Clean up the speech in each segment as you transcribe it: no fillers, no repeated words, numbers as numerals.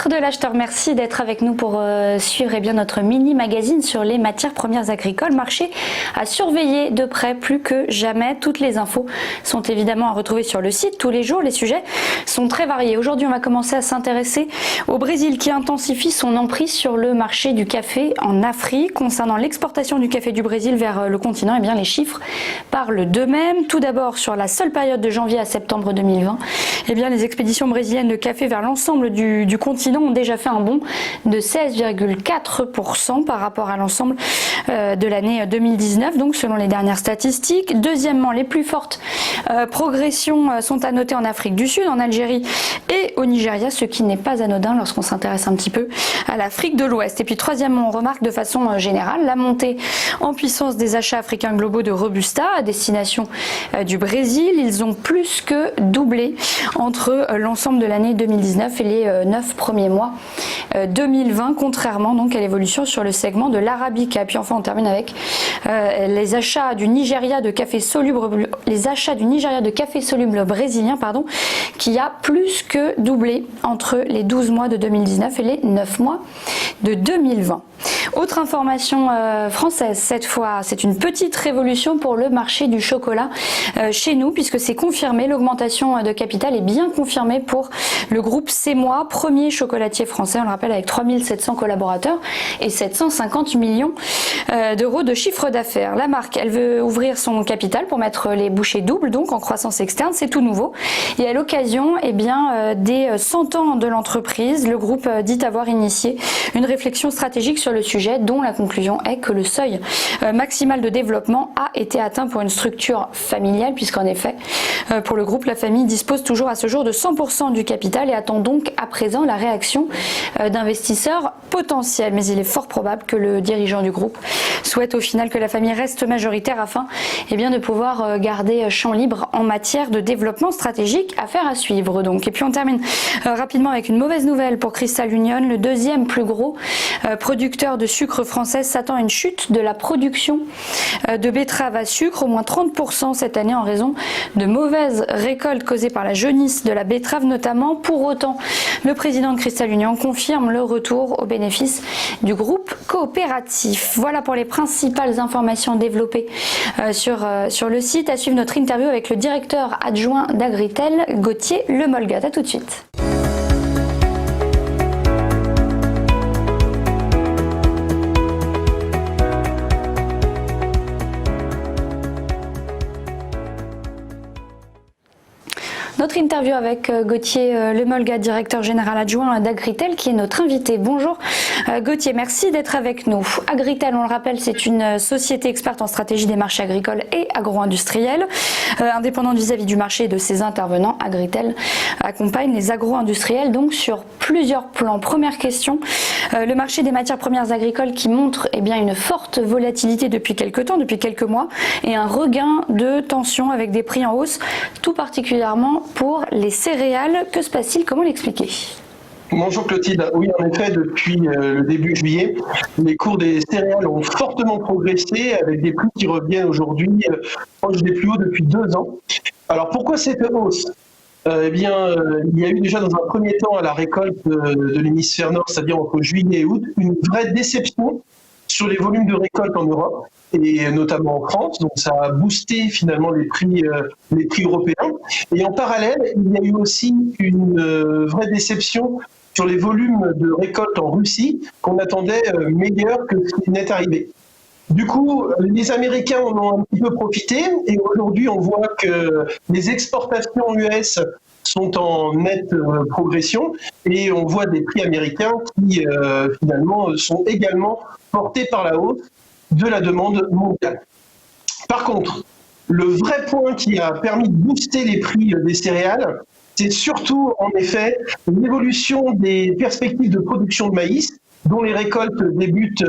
Maître de l'âge, je te remercie d'être avec nous pour suivre notre mini-magazine sur les matières premières agricoles. Marché à surveiller de près plus que jamais. Toutes les infos sont évidemment à retrouver sur le site. Tous les jours, les sujets sont très variés. Aujourd'hui, on va commencer à s'intéresser au Brésil qui intensifie son emprise sur le marché du café en Afrique. Concernant l'exportation du café du Brésil vers le continent, les chiffres parlent d'eux-mêmes. Tout d'abord, sur la seule période de janvier à septembre 2020, les expéditions brésiliennes de café vers l'ensemble du continent ont déjà fait un bond de 16,4% par rapport à l'ensemble de l'année 2019, donc selon les dernières statistiques. Deuxièmement, les plus fortes progressions sont à noter en Afrique du Sud, en Algérie et au Nigeria, ce qui n'est pas anodin lorsqu'on s'intéresse un petit peu à l'Afrique de l'Ouest. Et puis troisièmement, on remarque de façon générale la montée en puissance des achats africains globaux de Robusta à destination du Brésil. Ils ont plus que doublé entre l'ensemble de l'année 2019 et les 9 premiers mois 2020, contrairement donc à l'évolution sur le segment de l'Arabica. Puis enfin, on termine avec les achats du Nigeria de café soluble, brésilien, qui a plus que doublé entre les 12 mois de 2019 et les 9 mois de 2020. Autre information française, cette fois, c'est une petite révolution pour le marché du chocolat chez nous, puisque c'est confirmé, l'augmentation de capital est bien confirmée pour le groupe Semois, premier chocolatier français, on le rappelle, avec 3700 collaborateurs et 750 millions d'euros de chiffre d'affaires. La marque, elle veut ouvrir son capital pour mettre les bouchées doubles, donc en croissance externe, c'est tout nouveau. Et à l'occasion des 100 ans de l'entreprise, le groupe dit avoir initié une réflexion stratégique sur le sujet, dont la conclusion est que le seuil maximal de développement a été atteint pour une structure familiale, puisqu'en effet, pour le groupe, la famille dispose toujours à ce jour de 100% du capital et attend donc à présent la réaction d'investisseurs potentiels. Mais il est fort probable que le dirigeant du groupe souhaite au final que la famille reste majoritaire afin de pouvoir garder champ libre en matière de développement stratégique. Affaire à suivre donc. Et puis on termine rapidement avec une mauvaise nouvelle pour Crystal Union. Le deuxième plus gros producteur de sucre français s'attend à une chute de la production de betteraves à sucre, au moins 30% cette année en raison de mauvaises récoltes causées par la jaunisse de la betterave notamment. Pour autant, le président de Crystal Union confirme le retour au bénéfice du groupe coopératif. Voilà pour les principales informations développées sur le site. À suivre notre interview avec le directeur adjoint d'Agritel, Gauthier Lemolgat. À tout de suite. Notre interview avec Gauthier Lemolgat, directeur général adjoint d'Agritel, qui est notre invité. Bonjour Gauthier, merci d'être avec nous. Agritel, on le rappelle, c'est une société experte en stratégie des marchés agricoles et agro-industriels. Indépendante vis-à-vis du marché et de ses intervenants, Agritel accompagne les agro-industriels donc sur plusieurs plans. Première question, le marché des matières premières agricoles qui montre une forte volatilité depuis quelques temps, depuis quelques mois, et un regain de tension avec des prix en hausse, tout particulièrement pour les céréales. Que se passe-t-il? Comment l'expliquer? Bonjour Clotilde. Oui, en effet, depuis le début juillet, les cours des céréales ont fortement progressé avec des prix qui reviennent aujourd'hui proches des plus hauts depuis 2 ans. Alors pourquoi cette hausse? Il y a eu déjà dans un premier temps à la récolte de l'hémisphère nord, c'est-à-dire entre juillet et août, une vraie déception sur les volumes de récolte en Europe et notamment en France. Donc ça a boosté finalement les prix européens. Et en parallèle, il y a eu aussi une vraie déception sur les volumes de récolte en Russie qu'on attendait meilleurs que ce qui n'est arrivé. Du coup, les Américains en ont un petit peu profité et aujourd'hui on voit que les exportations US sont en nette progression et on voit des prix américains qui finalement sont également portés par la hausse de la demande mondiale. Par contre, le vrai point qui a permis de booster les prix des céréales, c'est surtout en effet l'évolution des perspectives de production de maïs, dont les récoltes débutent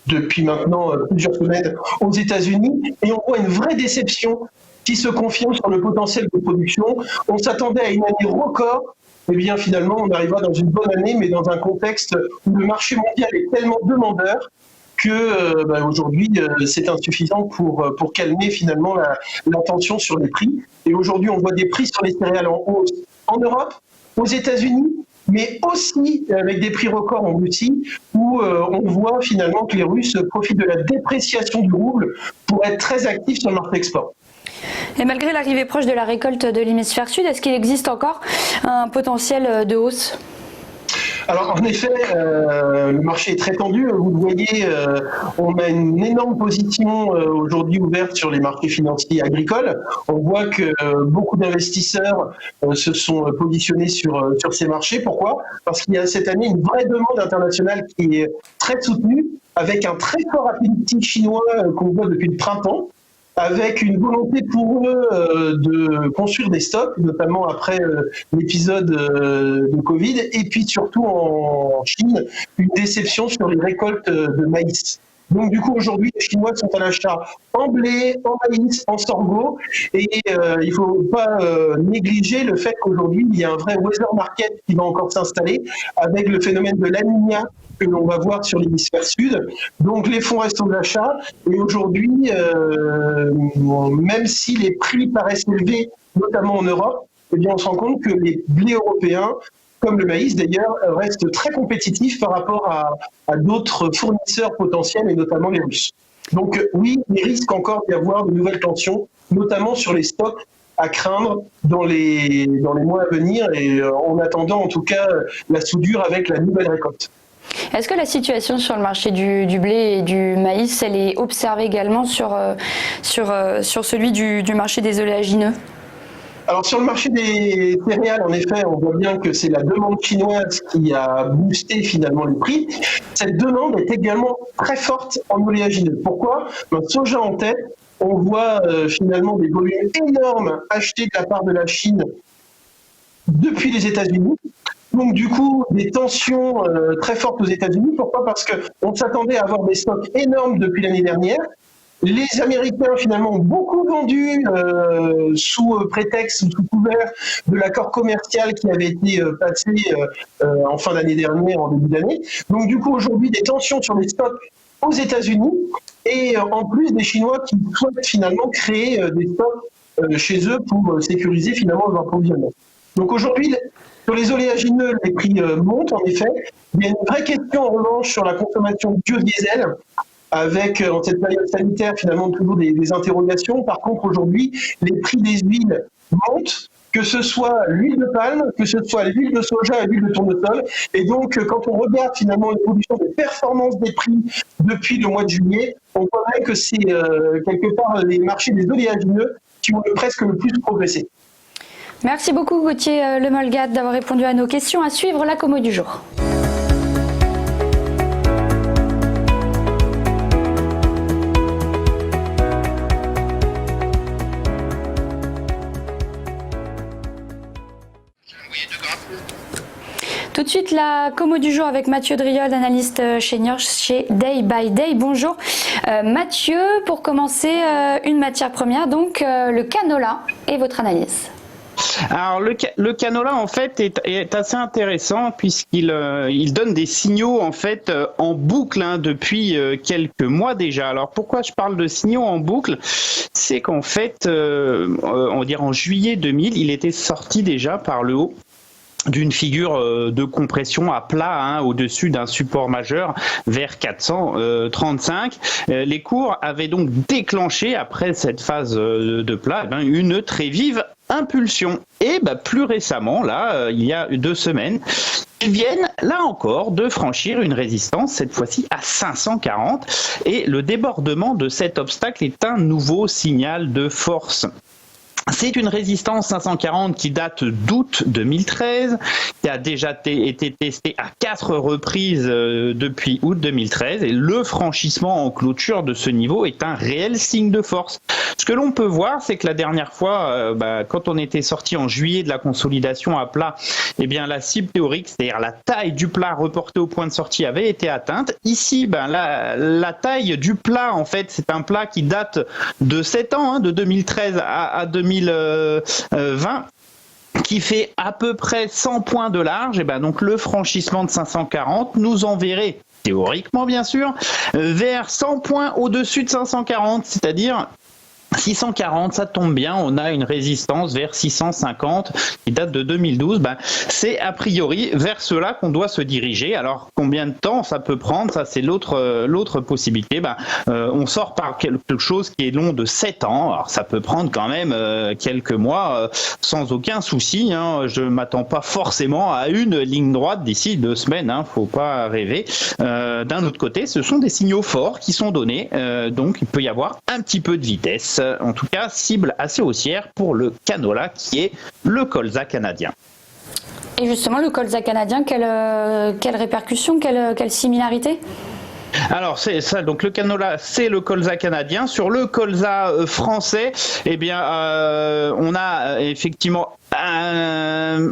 depuis maintenant plusieurs semaines aux États-Unis, et on voit une vraie déception qui se confirme sur le potentiel de production. On s'attendait à une année record, et bien finalement on arrivera dans une bonne année, mais dans un contexte où le marché mondial est tellement demandeur que aujourd'hui c'est insuffisant pour calmer finalement la tension sur les prix. Et aujourd'hui on voit des prix sur les céréales en hausse en Europe, aux États-Unis, mais aussi avec des prix records en Russie, où on voit finalement que les Russes profitent de la dépréciation du rouble pour être très actifs sur le marché export. Et malgré l'arrivée proche de la récolte de l'hémisphère sud, est-ce qu'il existe encore un potentiel de hausse ? Alors en effet, le marché est très tendu. Vous le voyez, on a une énorme position aujourd'hui ouverte sur les marchés financiers agricoles. On voit que beaucoup d'investisseurs se sont positionnés sur ces marchés. Pourquoi ? Parce qu'il y a cette année une vraie demande internationale qui est très soutenue, avec un très fort appétit chinois qu'on voit depuis le printemps, avec une volonté pour eux de construire des stocks, notamment après l'épisode de Covid, et puis surtout en Chine, une déception sur les récoltes de maïs. Donc du coup, aujourd'hui, les Chinois sont à l'achat en blé, en maïs, en sorgho, et il ne faut pas négliger le fait qu'aujourd'hui, il y a un vrai weather market qui va encore s'installer, avec le phénomène de La Niña que l'on va voir sur l'hémisphère sud. Donc les fonds restent aux achats, et aujourd'hui, même si les prix paraissent élevés, notamment en Europe, eh bien on se rend compte que les blés européens, comme le maïs d'ailleurs, restent très compétitifs par rapport à d'autres fournisseurs potentiels, et notamment les Russes. Donc oui, il risque encore d'y avoir de nouvelles tensions, notamment sur les stocks à craindre dans les mois à venir, et en attendant en tout cas la soudure avec la nouvelle récolte. Est-ce que la situation sur le marché du blé et du maïs, elle est observée également sur celui du marché des oléagineux ? Alors sur le marché des céréales, en effet, on voit bien que c'est la demande chinoise qui a boosté finalement les prix. Cette demande est également très forte en oléagineux. Pourquoi ? Soja en tête, on voit finalement des volumes énormes achetés de la part de la Chine depuis les États-Unis. Donc du coup, des tensions très fortes aux États-Unis. Pourquoi ? Parce qu'on s'attendait à avoir des stocks énormes depuis l'année dernière. Les Américains, finalement, ont beaucoup vendu sous prétexte, sous couvert de l'accord commercial qui avait été passé en fin d'année dernière, en début d'année. Donc du coup, aujourd'hui, des tensions sur les stocks aux États-Unis, et en plus des Chinois qui souhaitent finalement créer des stocks chez eux pour sécuriser finalement leur approvisionnement. Donc aujourd'hui, sur les oléagineux, les prix montent en effet. Il y a une vraie question en revanche sur la consommation de biodiesel, avec en cette période sanitaire finalement toujours des interrogations. Par contre aujourd'hui, les prix des huiles montent, que ce soit l'huile de palme, que ce soit l'huile de soja et l'huile de tournesol. Et donc quand on regarde finalement l'évolution des performances des prix depuis le mois de juillet, on voit bien que c'est quelque part les marchés des oléagineux qui ont presque le plus progressé. Merci beaucoup Gauthier Lemolgade d'avoir répondu à nos questions. À suivre la Commo du jour. Tout de suite, la Commo du jour avec Mathieu Driol, analyste senior chez Day by Day. Bonjour Mathieu, pour commencer, une matière première, donc le canola et votre analyse. Alors le canola en fait est assez intéressant puisqu'il donne des signaux en fait en boucle depuis quelques mois déjà. Alors pourquoi je parle de signaux en boucle ? C'est qu'en fait on va dire en juillet 2000, il était sorti déjà par le haut d'une figure de compression à plat au-dessus d'un support majeur vers 435. Les cours avaient donc déclenché après cette phase de plat une très vive impulsion. Et plus récemment, là, il y a 2 semaines, ils viennent là encore de franchir une résistance, cette fois-ci à 540. Et le débordement de cet obstacle est un nouveau signal de force. C'est une résistance 540 qui date d'août 2013, qui a déjà été testée à 4 reprises depuis août 2013, et le franchissement en clôture de ce niveau est un réel signe de force. Ce que l'on peut voir, c'est que la dernière fois, quand on était sorti en juillet de la consolidation à plat, eh bien la cible théorique, c'est-à-dire la taille du plat reporté au point de sortie, avait été atteinte. Ici, la taille du plat, en fait, c'est un plat qui date de 7 ans, de 2013 à 2020, qui fait à peu près 100 points de large. Et donc le franchissement de 540 nous enverrait, théoriquement bien sûr, vers 100 points au-dessus de 540, c'est-à-dire 640, ça tombe bien, on a une résistance vers 650 qui date de 2012. C'est a priori vers cela qu'on doit se diriger. Alors combien de temps ça peut prendre? Ça c'est l'autre possibilité. On sort par quelque chose qui est long de 7 ans. Alors ça peut prendre quand même quelques mois sans aucun souci. Je m'attends pas forcément à une ligne droite d'ici 2 semaines. Faut pas rêver. D'un autre côté, ce sont des signaux forts qui sont donnés. Donc il peut y avoir un petit peu de vitesse. En tout cas, cible assez haussière pour le canola qui est le colza canadien. Et justement, le colza canadien, quelle répercussion, quelle similarité ? Alors c'est ça, donc le canola c'est le colza canadien. Sur le colza français, on a effectivement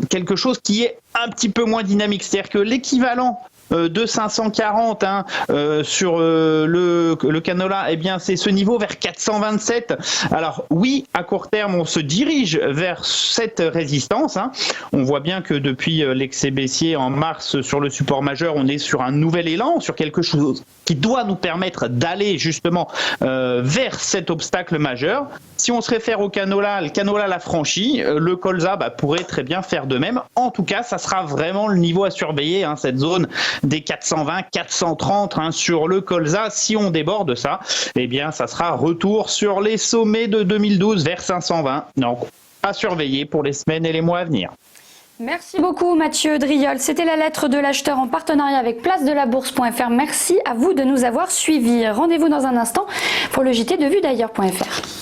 quelque chose qui est un petit peu moins dynamique, c'est-à-dire que l'équivalent de 540 sur le canola, c'est ce niveau vers 427. Alors oui, à court terme, on se dirige vers cette résistance. On voit bien que depuis l'excès baissier en mars sur le support majeur, on est sur un nouvel élan, sur quelque chose qui doit nous permettre d'aller justement vers cet obstacle majeur. Si on se réfère au canola, le canola l'a franchi, le colza pourrait très bien faire de même. En tout cas, ça sera vraiment le niveau à surveiller, cette zone des 420, 430 sur le colza. Si on déborde ça, ça sera retour sur les sommets de 2012 vers 520. Donc, à surveiller pour les semaines et les mois à venir. Merci beaucoup Mathieu Driol. C'était la lettre de l'acheteur en partenariat avec placedelabourse.fr. Merci à vous de nous avoir suivis. Rendez-vous dans un instant pour le JT de vue d'ailleurs.fr.